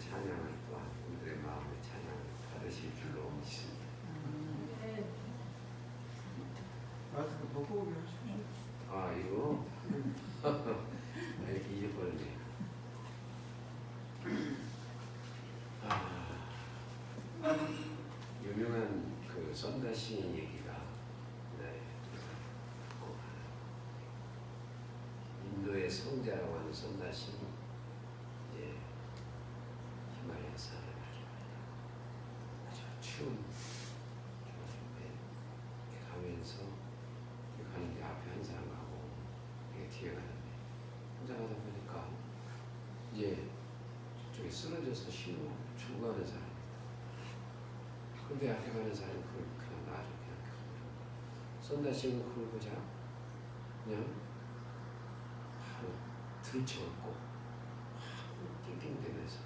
찬양을 또한 우리들의 마음의 찬양을 받으실 줄로 믿습니다. 마스크 벗고 오게 하시죠. 아 이거 이렇게 잊어버렸네. 유명한 그 선다시 얘기가 인도의 성자라고 하는 선다시 히말라야 산을 아주 추운 가면서 가는데 앞에 한 사람 가고 뒤에 가는데 혼자 가다 보니까 이제 저쪽에 쓰러져서 신호 죽어가는 사람. 근데 앞에 가는 사람이 그걸 그냥 놔줘 그냥 가버려. 선다시는 그걸 보자 그냥 바로 들쳐갖고 띵띵대면서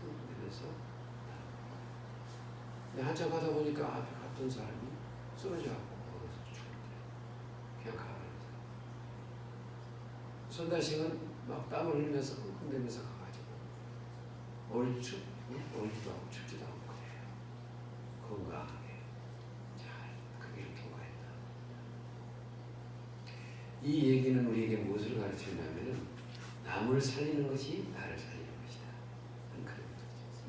근데 한참 가다 보니까 앞에 갔던 사람이 쓰러져갖고 거기서 죽었대. 그냥 가버렸어. 선다시는 막 땀을 흘리면서 끙끙대면서 가가지고 얼지도 않고 춥지도 않고 건강하게 잘 그 길을 통과했다. 이 얘기는 우리에게 무엇을 가르치냐면은 남을 살리는 것이 나를 살리는 것이다. 그런 뜻이죠.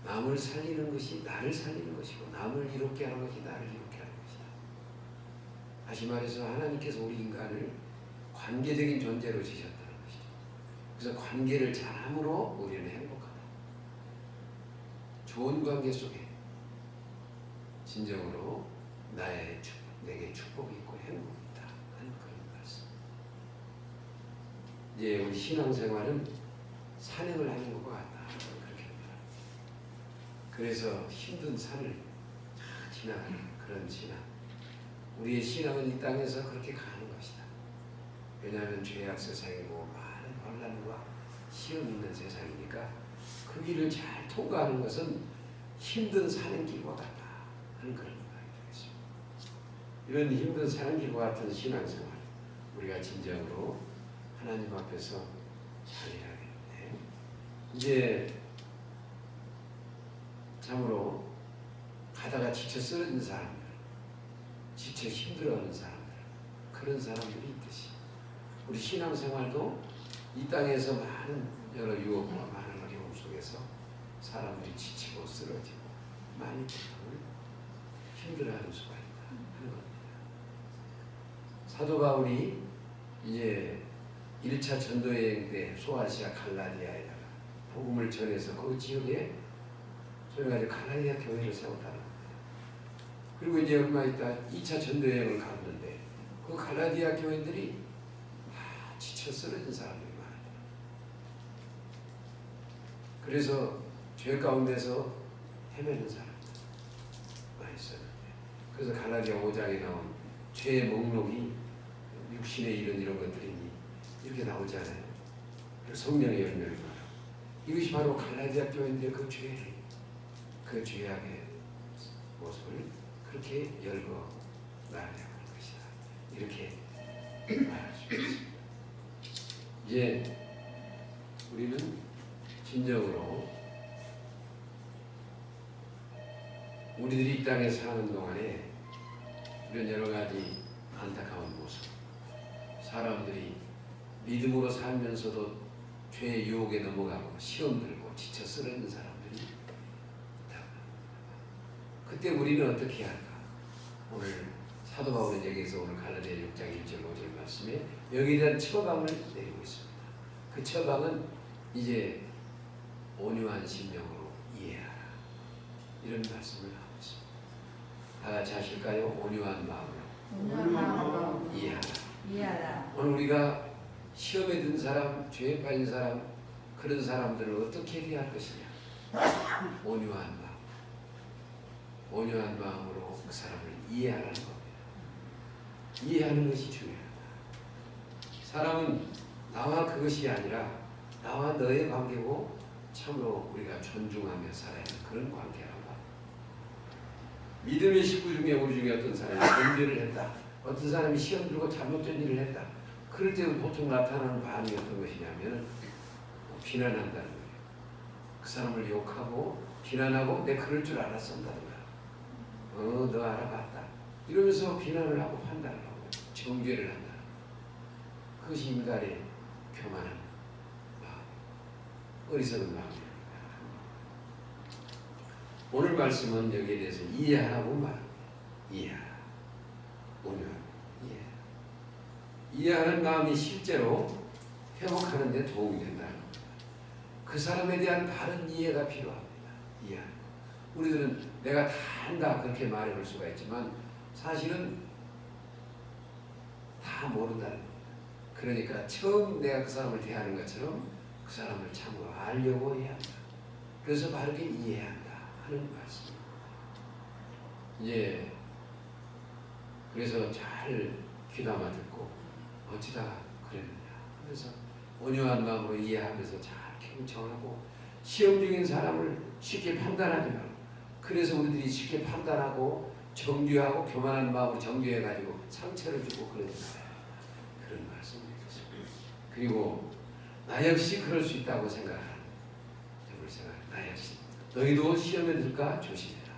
남을 살리는 것이 나를 살리는 것이고 남을 이롭게 하는 것이 나를 이롭게 하는 것이다. 다시 말해서 하나님께서 우리 인간을 관계적인 존재로 지셨다는 것이죠. 그래서 관계를 잘함으로 우리는 행복하다. 좋은 관계 속에 진정으로 내게 축복이 있고 행복이 있다 하는 그런 말씀. 이제 우리 신앙생활은 산행을 하는 것과 같다 그렇게 말합니다. 그래서 힘든 산을 잘 지나가는 그런 신앙. 우리의 신앙은 이 땅에서 그렇게 가는 것이다. 왜냐하면 죄악 세상이고 많은 혼란과 시험 있는 세상이니까 그 길을 잘 통과하는 것은 힘든 사는 길과 같다 하는 그런 말이 되겠습니다. 이런 힘든 사는 길과 같은 신앙생활 우리가 진정으로 하나님 앞에서 잘해야겠는데 이제 참으로 가다가 지쳐 쓰러진 사람들 지쳐 힘들어하는 사람들 그런 사람들이 있듯이 우리 신앙생활도 이 땅에서 많은 여러 유혹과 많은 어려움 속에서 사람들이 지치고 쓰러지고 많이 고통을 힘들어하는 수가 있다 하는 겁니다. 사도 바울이 이제 1차 전도여행 때 소아시아 갈라디아에다가 복음을 전해서 그 지역에 저희가 갈라디아 교회를 세웠다는 겁니다. 그리고 이제 얼마 있다 2차 전도여행을 갔는데 그 갈라디아 교회들이 다 지쳐 쓰러진 사람들이 많아요. 그래서 죄 가운데서 헤매는 사람들 많이 있었는데 그래서 갈라디아 5장에 나온 죄의 목록이 육신의 일은 이런 것들이 이렇게 나오잖아요. 성령의 열매를 말하고 이것이 바로 갈라디아 교회인데 그 죄를 그 죄악의 모습을 그렇게 열거 나가려고 하는 것이다. 이렇게 말할 수 있습니다. 이제 우리는 진정으로 우리들이 이 땅에 사는 동안에 이런 여러 가지 안타까운 모습, 사람들이 믿음으로 살면서도 죄의 유혹에 넘어가고 시험 들고 지쳐 쓰러진 사람들이 있다. 그때 우리는 어떻게 할까? 오늘 사도 바울의 얘기에서 오늘 갈라디아 6장 1절 5절 말씀에 여기에 대한 처방을 내리고 있습니다. 그 처방은 이제 온유한 심령으로 이해하라 이런 말씀을 하고 있습니다. 다 같이 하실까요? 온유한 마음으로 이해하라. 오늘 우리가 시험에 든 사람, 죄에 빠진 사람 그런 사람들을 어떻게 대할 것이냐? 온유한 마음, 온유한 마음으로 그 사람을 이해하라는 겁니다. 이해하는 것이 중요하다. 사람은 나와 그것이 아니라 나와 너의 관계고 참으로 우리가 존중하며 살아야 하는 그런 관계라고 합니다. 믿음의 식구 중에 우리 중에 어떤 사람이 범죄를 했다. 어떤 사람이 시험 들고 잘못된 일을 했다. 그럴 때는 보통 나타나는 반응이 어떤 것이냐면 비난한다는 거예요. 그 사람을 욕하고 비난하고 내 그럴 줄 알았었다든가 너 알아봤다 이러면서 비난을 하고 판단을 하고 정죄를 한다. 그것이 인간의 교만한 마음, 어리석은 마음입니다. 오늘 말씀은 여기에 대해서 이해하라고 말합니다. 이해하라. 온유하라. 이해하는 마음이 실제로 회복하는 데 도움이 된다는 겁니다. 그 사람에 대한 바른 이해가 필요합니다. 이해하는 것. 우리들은 내가 다 안다 그렇게 말해볼 수가 있지만 사실은 다 모른다는 겁니다. 그러니까 처음 내가 그 사람을 대하는 것처럼 그 사람을 참으로 알려고 해야 한다. 그래서 바르게 이해해야 한다 하는 말씀입니다. 이제 그래서 잘 귀담아 듣고 어찌다가 그랬느냐 하면서 온유한 마음으로 이해하면서 잘 경청하고 시험 중인 사람을 쉽게 판단하지 말고 그래서 우리들이 쉽게 판단하고 정죄하고 교만한 마음으로 정죄해가지고 상처를 주고 그러지 말아요. 그런 말씀입니다. 그리고 나 역시 그럴 수 있다고 생각하는 나 역시 너희도 시험에 들까 조심해라.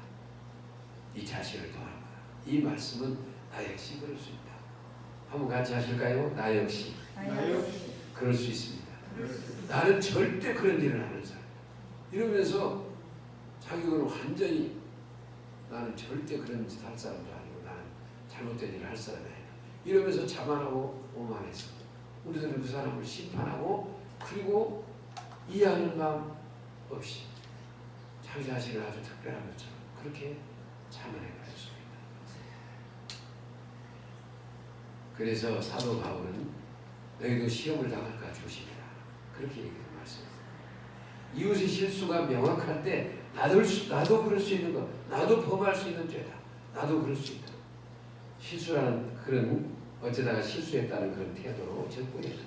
네 자신을 돌아보라. 이 말씀은 나 역시 그럴 수 있다. 한번 같이 하실까요? 나 역시 그럴 수 있습니다. 나는 절대 그런 일을 하는 사람. 이러면서 자기는 완전히 나는 절대 그런 짓 할 사람도 아니고 나는 잘못된 일을 할 사람이 아니다. 이러면서 자만하고 오만해서 우리들은 그 사람을 심판하고 그리고 이해하는 마음 없이 자기 자신을 아주 특별한 것처럼 그렇게 자만해갈 수 있다. 그래서 사도 바울은 너희도 시험을 당할까 조심해라. 그렇게 얘기하는 말씀입니다. 이웃의 실수가 명확할 때 나도 그럴 수 있는 것, 나도 범할 수 있는 죄다. 나도 그럴 수 있다. 실수라는 그런 어쩌다가 실수했다는 그런 태도로 접근해야 한다.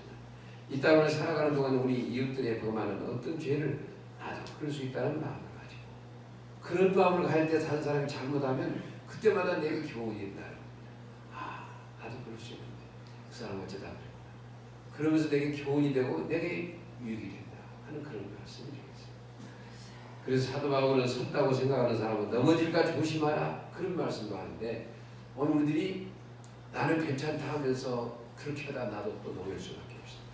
이 땅을 살아가는 동안 우리 이웃들의 범하는 어떤 죄를 나도 그럴 수 있다는 마음을 가지고 그런 마음을 가질 때 다른 사람이 잘못하면 그때마다 내가 교훈이 된다. 나도 그럴 수 있는데 그 사람 어쩌다 그래. 그러면서 내게 교훈이 되고 내게 유익이 된다 하는 그런 말씀이 되겠습니다. 그래서 사도 바울은 섰다고 생각하는 사람은 넘어질까 조심하라 그런 말씀도 하는데 오늘 우리들이 나는 괜찮다 하면서 그렇게 하다 나도 또 넘어질 수밖에 없습니다.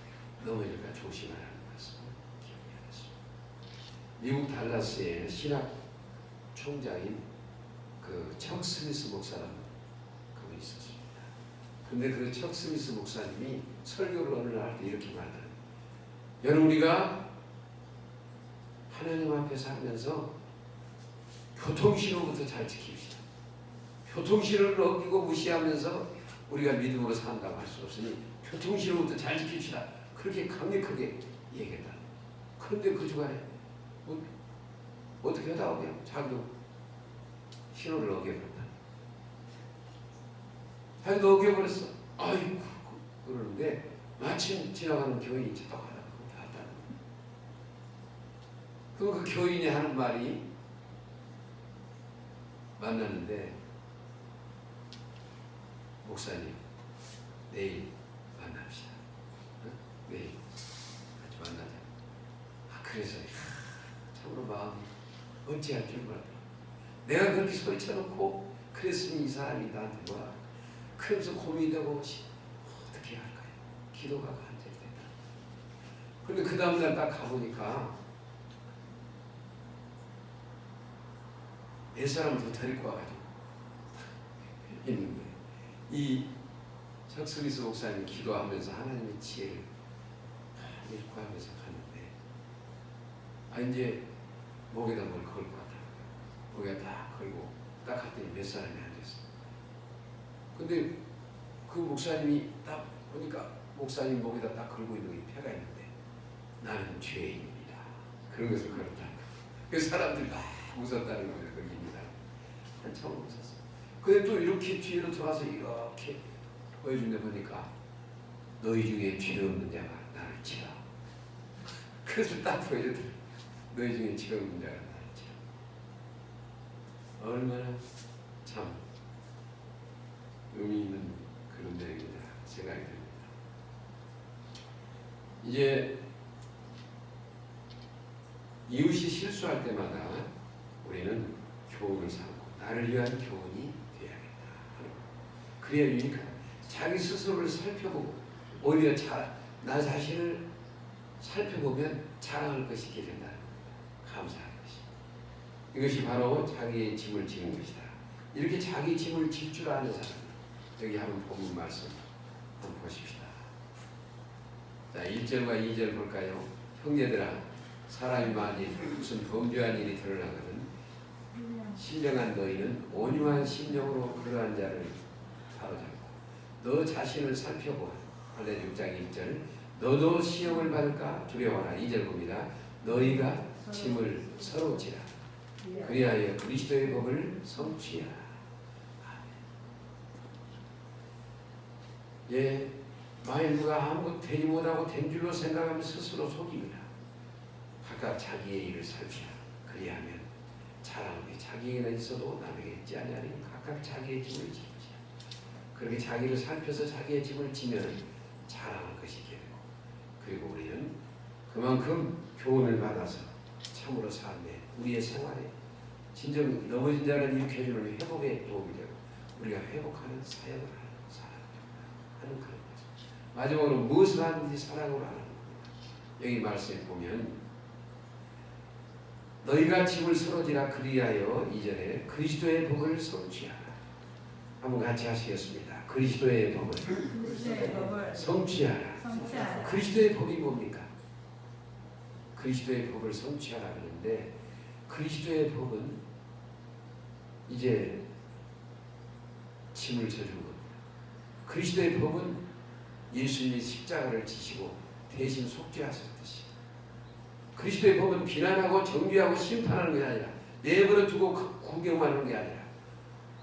넘어질까 조심하라는 말씀을 기억해야겠습니다. 미국 달라스의 신학 총장인 그 척 스미스 목사라는 그분이 있었습니다. 근데 그 척 스미스 목사님이 설교를 어느 날 할 때 이렇게 말하더라고요. 여러분 우리가 하나님 앞에 살면서 교통신호부터 잘 지킵시다. 교통신호를 어기고 무시하면서 우리가 믿음으로 산다고 할 수 없으니 교통신호부터 잘 지킵시다. 그렇게 강력하게 얘기했다. 그런데 그 주간에 어떻게 하다가 그냥 자기도 신호를 어겨버렸다. 자기도 어겨버렸어. 아이고 그러는데 마침 지나가는 교인이 쳐다보다가 봤다는 거예요. 그럼 그 교인이 하는 말이 만났는데 목사님 내일 만납시다. 응? 내일 같이 만나자. 그래서 참으로 마음이 어찌할 줄 몰라. 내가 그렇게 소리쳐놓고 그랬으니 이 사람이 나한테 와. 그러면서 고민되고 어떻게 할까요? 기도가 간절히 된다. 그런데 그 다음날 딱 가보니까 몇 사람을 더 데리고 와가지고 있는 거예요. 이 척스미스 목사님 기도하면서 하나님의 지혜를 읽고 하면서 갔는데 이제 목에다 뭘 걸 것 같아요. 목에다 딱 걸고 딱 갔더니 몇 사람이 앉았어요. 근데 그 목사님이 딱 보니까 목사님 목에다 딱 걸고 있는 게 패가 있는데 나는 죄인입니다. 그런 것을 걸었다는 거예요. 그 사람들이 막 웃었다는 거예요. 거기입니다. 한참 웃었어요. 근데 또 이렇게 뒤로 돌아서 이렇게 보여준데 보니까 너희 중에 죄 없는 자가 나를 치라. 그래서 딱 보여주더라고요. 너희 중에 죄 없는 자가 나를 치라. 얼마나 참 의미 있는 그런 내용이다 생각이 듭니다. 이제 이웃이 실수할 때마다 우리는 교훈을 삼고 나를 위한 교훈이 되어야겠다. 그래야 유익하다. 자기 스스로를 살펴보고 오히려 나 자신을 살펴보면 자랑할 것이 있게 된다. 감사할 것이. 이것이 바로 자기의 짐을 지는 것이다. 이렇게 자기 짐을 질 줄 아는 사람, 여기 한번 본문 말씀 한번 보십시다. 자, 1절과 2절 볼까요? 형제들아, 사람이 만일 무슨 범죄한 일이 드러나거든 신령한 너희는 온유한 심령으로 그러한 자를 바로잡고 너 자신을 살펴보아. 갈라디아 6장 1절 너도 시험을 받을까 두려워하라. 2절 봅니다. 너희가 짐을 서로 지라. 그리하여 그리스도의 법을 성취하라. 예, 만일 누가 아무것도 되지 못하고 된 줄로 생각하면 스스로 속입니다. 각각 자기의 일을 살피라. 그리하면 자랑이 자기에게는 있어도 남에게 있지 아니하니 각각 자기의 짐을 지지. 그렇게 자기를 살펴서 자기의 짐을 지면 자랑할 것이 있게 되고, 그리고 우리는 그만큼 교훈을 받아서 참으로 삶에 우리의 생활에 진정 넘어진 자를 일으켜주는 회복에 도움이 되고 우리가 회복하는 사역을 하는 사람을 하는 그런 거죠. 마지막으로 무엇을 하는지 사랑으로 하는 겁니다. 여기 말씀에 보면 너희가 짐을 서로지라. 그리하여 2절에 그리스도의 법을 성취하라. 한번 같이 하시겠습니다. 그리스도의 법을 성취하라. 그리스도의 법이 뭡니까? 그리스도의 법을 성취하라 하는데, 그리스도의 법은 이제 짐을 져준 겁니다. 그리스도의 법은 예수님이 십자가를 지시고 대신 속죄하셨듯이, 그리스도의 법은 비난하고 정죄하고 심판하는 게 아니라 내버려 두고 구경하는 게 아니라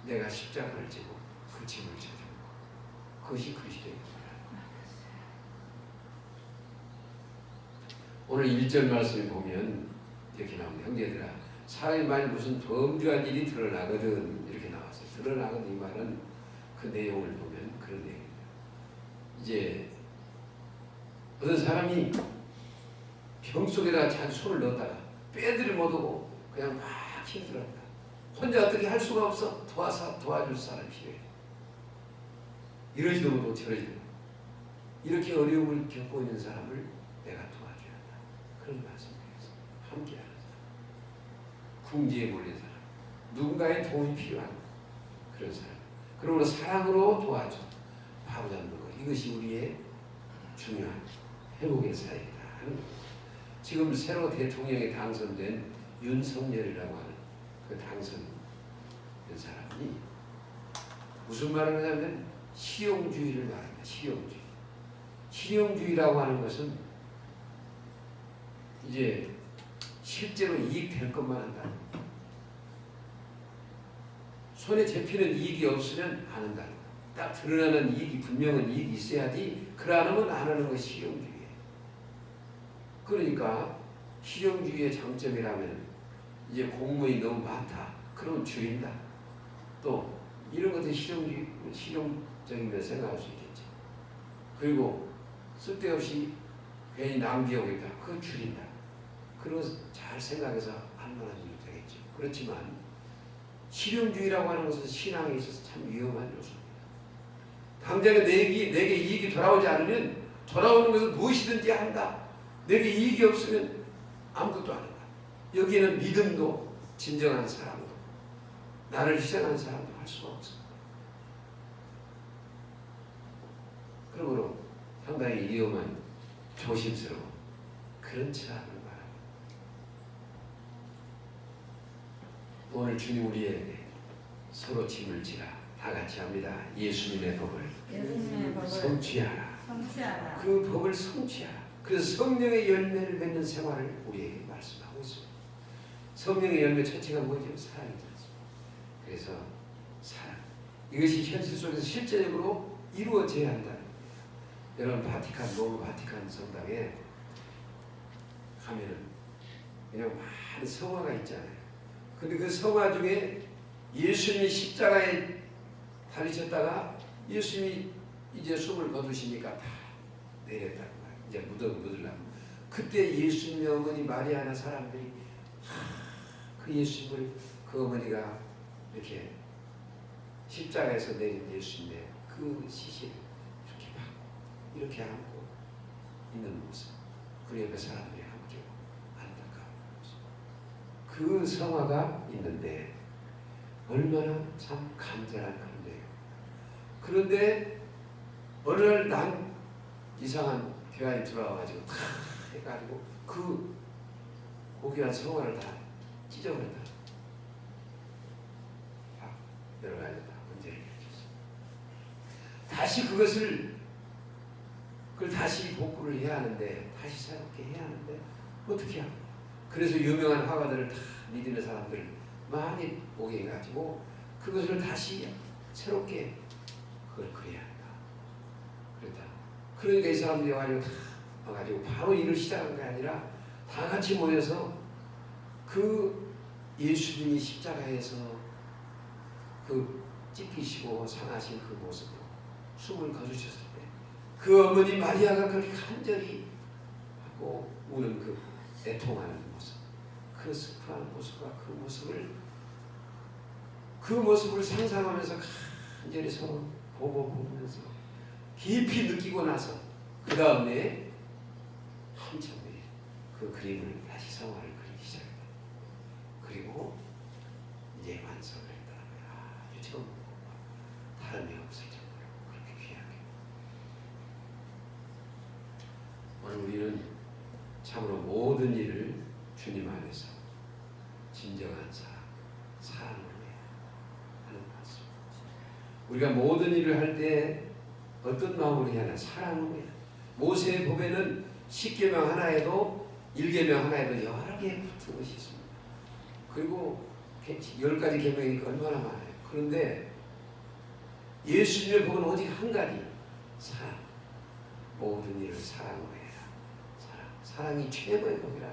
내가 십자가를 지고 그 짐을 져준 것, 그것이 그리스도의 법이다. 오늘 1절 말씀을 보면 이렇게 나옵니다. 형제들아, 사람이 만일 무슨 범죄한 일이 드러나거든, 이렇게 나왔어요. 드러나거든, 이 말은 그 내용을 보면 그런 내용입니다. 이제 어떤 사람이 병 속에다 자기 손을 넣었다가 빼들이 못하고 그냥 막 힘들었다. 혼자 어떻게 할 수가 없어. 도와줄 사람이 필요해. 이러지도 못하고 저러지도 못하고 이렇게 어려움을 겪고 있는 사람을 내가 도와줘야 한다. 그런 말씀드렸습니다. 함께하는 사람, 궁지에 몰린 사람, 누군가의 도움이 필요한 그런 사람, 그러므로 사랑으로 도와줘 바로잡는 것, 이것이 우리의 중요한 회복의 사역이다 하는 겁니다. 지금 새로 대통령에 당선된 윤석열이라고 하는 그 당선된 사람이 무슨 말을 하냐면 실용주의를 말합니다. 실용주의. 실용주의라고 하는 것은 이제 실제로 이익될 것만 한다. 손에 잡히는 이익이 없으면 안 한다. 딱 드러나는 이익이, 분명한 이익이 있어야지. 그러면 안 하는 것이 실용주의예요. 그러니까 실용주의의 장점이라면 이제 공무원이 너무 많다. 그러면 줄인다. 또 이런 것들 실용적인 걸 생각할 수 있겠죠. 그리고 쓸데없이 괜히 낭비하고 있다. 그거 줄인다. 그런 거 잘 생각해서 할 만한 일이 되겠죠. 그렇지만 실용주의라고 하는 것은 신앙에 있어서 참 위험한 요소입니다. 당장에 내게 이익이 돌아오지 않으면 돌아오는 것은 무엇이든지 한다. 내게 이익이 없으면 아무것도 안 한다. 여기에는 믿음도 진정한 사람도 나를 희생하는 사람도 할 수가 없습니다. 그러므로 상당히 위험한 조심스러운 그런 체험을 말합니다. 오늘 주님 우리에게 서로 짐을 지라. 다 같이 합니다. 예수님의 법을 성취하라. 그 법을 성취하라. 그래서 성령의 열매를 맺는 생활을 우리에게 말씀하고 있습니다. 성령의 열매 첫째가 뭐죠? 사랑이지 않습니까? 그래서 사랑. 이것이 현실 속에서 실제적으로 이루어져야 한다는 겁니다. 여러분 로마 바티칸 성당에 가면은 그냥 많은 성화가 있잖아요. 근데 그 성화 중에 예수님이 십자가에 달리셨다가 예수님이 이제 숨을 거두시니까 다 내렸다는 거예요. 이제 묻으려면 그때 예수님의 어머니 마리아나 사람들이 그 예수님을 그 어머니가 이렇게 십자가에서 내린 예수님의 그 시신을 이렇게 막 이렇게 안고 있는 모습, 그 옆에 사람들이 함께 안타까운 모습, 그 성화가 있는데 얼마나 참 간절한 그런데요. 그런데 어느 날 난 이상한 교환이 들어와가지고 다 해가지고 그 고귀한 성화를 다 찢어버렸다. 여러 가지 다 문제를 일으켰어. 다시 그걸 다시 복구를 해야 하는데, 다시 새롭게 해야 하는데 어떻게 하고? 그래서 유명한 화가들을 다 믿는 사람들 많이 오게 해가지고 그것을 다시 새롭게 그걸 그려야 한다. 그랬다. 그러니까 이 사람들이 와가지고 바로 일을 시작한 게 아니라 다 같이 모여서 그 예수님이 십자가에서 그 찢기시고 상하신 그 모습으로 숨을 거두셨을 때 그 어머니 마리아가 그렇게 간절히 하고 우는 그 애통하는 모습, 그 슬퍼하는 모습과 그 모습을 상상하면서 간절히 서로 보면서 깊이 느끼고 나서 그 다음에 한참 후에 그 그림을 다시 성화를 그리기 시작했다. 그리고 이제 완성을 했다는 거야. 아주 처음 다름이 없을 정도로 그렇게 귀하게. 오늘 우리는 참으로 모든 일을 주님 안에서 진정한 사랑으로 해야 하는 말씀. 우리가 모든 일을 할 때 어떤 마음으로 해야 하나? 사랑으로 해야. 모세의 법에는 10계명 하나에도 1계명 하나에도 여러 개의 같은 것이 있습니다. 그리고 10가지 계명이니까 얼마나 많아요. 그런데 예수님의 법은 오직 한 가지, 사랑. 모든 일을 사랑으로 해라. 사랑이 최고의 법이라.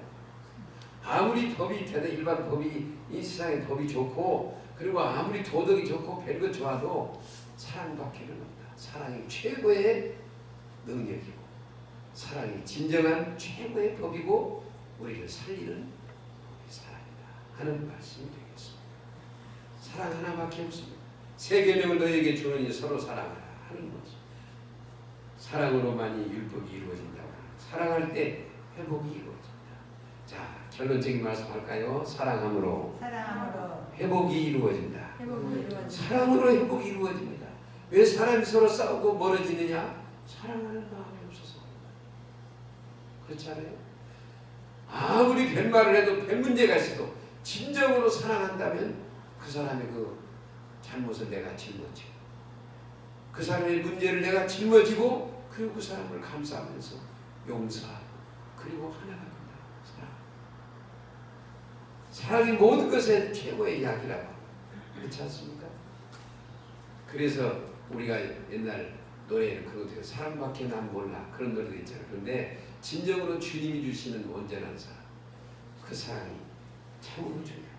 아무리 법이 일반 법이 이 세상의 법이 좋고 그리고 아무리 도덕이 좋고 별것 좋아도 사랑밖에는 없다. 사랑이 최고의 능력이고 사랑이 진정한 최고의 법이고 우리를 살리는 법이 사랑이다 하는 말씀이 되겠습니다. 사랑 하나밖에 없습니다. 세 계명을 너희에게 주노니 서로 사랑하라 하는 것입니다. 사랑으로만이 율법이 이루어진다고 합니다. 사랑할 때 회복이 이루어진다. 자, 결론적인 말씀할까요? 사랑함으로 회복이 이루어진다. 사랑으로 회복이 이루어집니다. 왜 사람이 서로 싸우고 멀어지느냐? 사랑하는 마음이 없어서. 그렇지 않아요? 아무리 뱃말을 해도 뱃 문제가 있어도 진정으로 사랑한다면 그 사람의 그 잘못을 내가 짊어지고 그 사람의 문제를 내가 짊어지고 그리고 그 사람을 감싸면서 용서하고 그리고 하나가 된다. 사랑이 모든 것의 최고의 약이라고 합니다. 그렇지 않습니까? 그래서 우리가 옛날 노래에는 그것도 사랑밖에 난 몰라 그런 노래도 있잖아요. 그런데 진정으로 주님이 주시는 온전한 사랑, 그 사랑이 참으로 중요해요.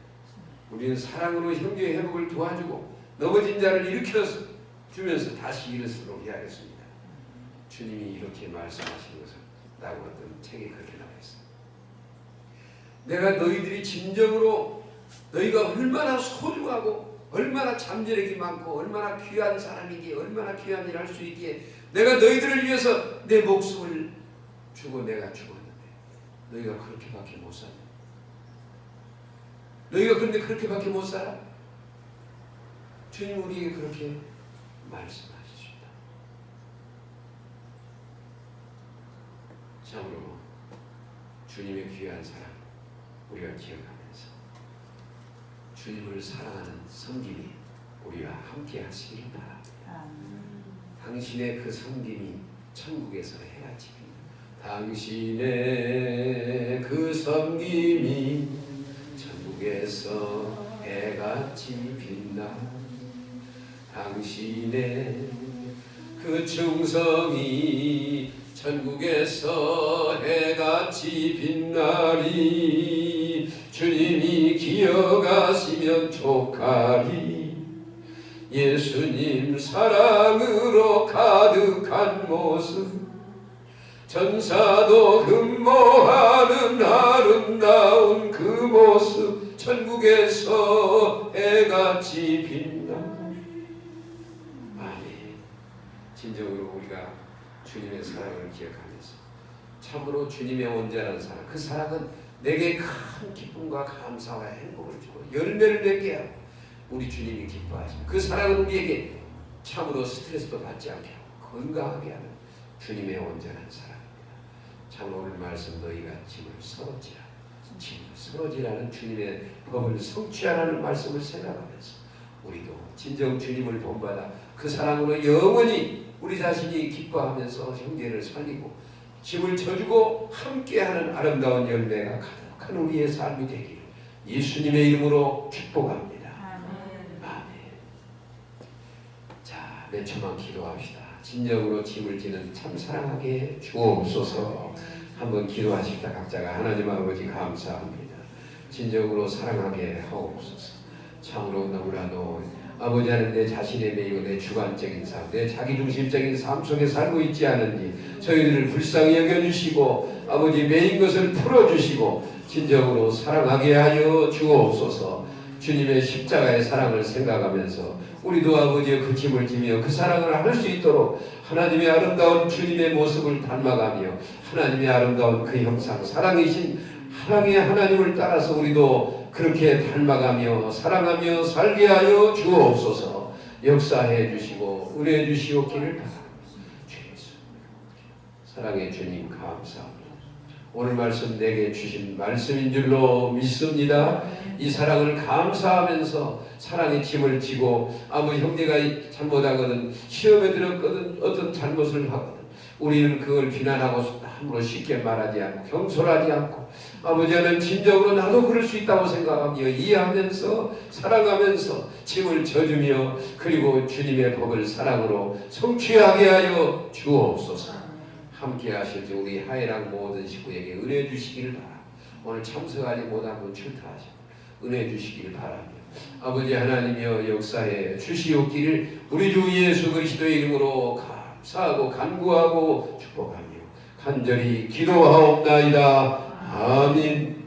우리는 사랑으로 형제의 회복을 도와주고 넘어진 자를 일으켜주면서 다시 일어서도록 해야겠습니다. 주님이 이렇게 말씀하신 것을 라고 어떤 책에 그렇게 나와 있어요. 내가 너희들이 진정으로 너희가 얼마나 소중하고 얼마나 잠재력이 많고 얼마나 귀한 사람이기에 얼마나 귀한 일을 할 수 있기에 내가 너희들을 위해서 내 목숨을 주고 내가 죽었는데 너희가 그렇게밖에 못 살아. 너희가 그런데 그렇게밖에 못 살아? 주님 우리에게 그렇게 말씀하십니다. 참으로 주님의 귀한 사랑 우리가 기억하면서 주님을 사랑하는 섬김이 우리와 함께 하시길 바랍니다. 당신의 그 섬김이 천국에서 해가 집니다. 당신의 그 섬김이 천국에서 해같이 빛나 당신의 그 충성이 천국에서 해같이 빛나리 주님이 기억하시면 족하리 예수님 사랑으로 가득한 모습 전사도 흠모하는 아름다운 그 모습 천국에서 해같이 빛나. 아멘. 진정으로 우리가 주님의 사랑을 기억하면서 참으로 주님의 온전한 사랑, 그 사랑은 내게 큰 기쁨과 감사와 행복을 주고 열매를 맺게 하고 우리 주님이 기뻐하십니다. 그 사랑은 우리에게 참으로 스트레스도 받지 않게 하고 건강하게 하는 주님의 온전한 사랑입니다. 참 오늘 말씀 너희가 짐을 서로지라, 짐을 서로지라는 주님의 법을 성취하라는 말씀을 생각하면서 우리도 진정 주님을 본받아 그 사랑으로 영원히 우리 자신이 기뻐하면서 형제를 살리고 짐을 져주고 함께하는 아름다운 열매가 가득한 우리의 삶이 되기를 예수님의 이름으로 축복합니다. 아멘. 자, 몇 초만 기도합시다. 진정으로 짐을 지는 참 사랑하게 주옵소서. 한번 기도하십시다. 각자가. 하나님 아버지 감사합니다. 진정으로 사랑하게 하옵소서. 참으로 너무나도 아버지 하는 내 자신의 매이고 내 주관적인 삶, 내 자기중심적인 삶 속에 살고 있지 않은지 저희들을 불쌍히 여겨주시고 아버지 매인 것을 풀어주시고 진정으로 사랑하게 하여 주옵소서. 주님의 십자가의 사랑을 생각하면서 우리도 아버지의 그 짐을 지며 그 사랑을 할 수 있도록 하나님의 아름다운 주님의 모습을 닮아가며 하나님의 아름다운 그 형상 사랑이신 사랑의 하나님을 따라서 우리도 그렇게 닮아가며 사랑하며 살게 하여 주옵소서. 역사해 주시고 은혜해 주시옵기를 바랍니다. 사랑의 주님 감사합니다. 오늘 말씀 내게 주신 말씀인 줄로 믿습니다. 이 사랑을 감사하면서 사랑의 짐을 지고 아버지 형제가 잘못하거든 시험에 들었거든 어떤 잘못을 하거든 우리는 그걸 비난하고 함부로 쉽게 말하지 않고 경솔하지 않고 아버지는 진정으로 나도 그럴 수 있다고 생각하며 이해하면서 사랑하면서 짐을 져주며 그리고 주님의 법을 사랑으로 성취하게 하여 주옵소서. 함께 하실지 우리 하이랑 모든 식구에게 은혜 주시기를 바랍니다. 오늘 참석하지 못한 분 출타하시고 은혜 주시기를 바랍니다. 아버지 하나님이여 역사에 주시옵기를 우리 주 예수 그리스도의 이름으로 감사하고 간구하고 축복하며 간절히 기도하옵나이다. 아멘.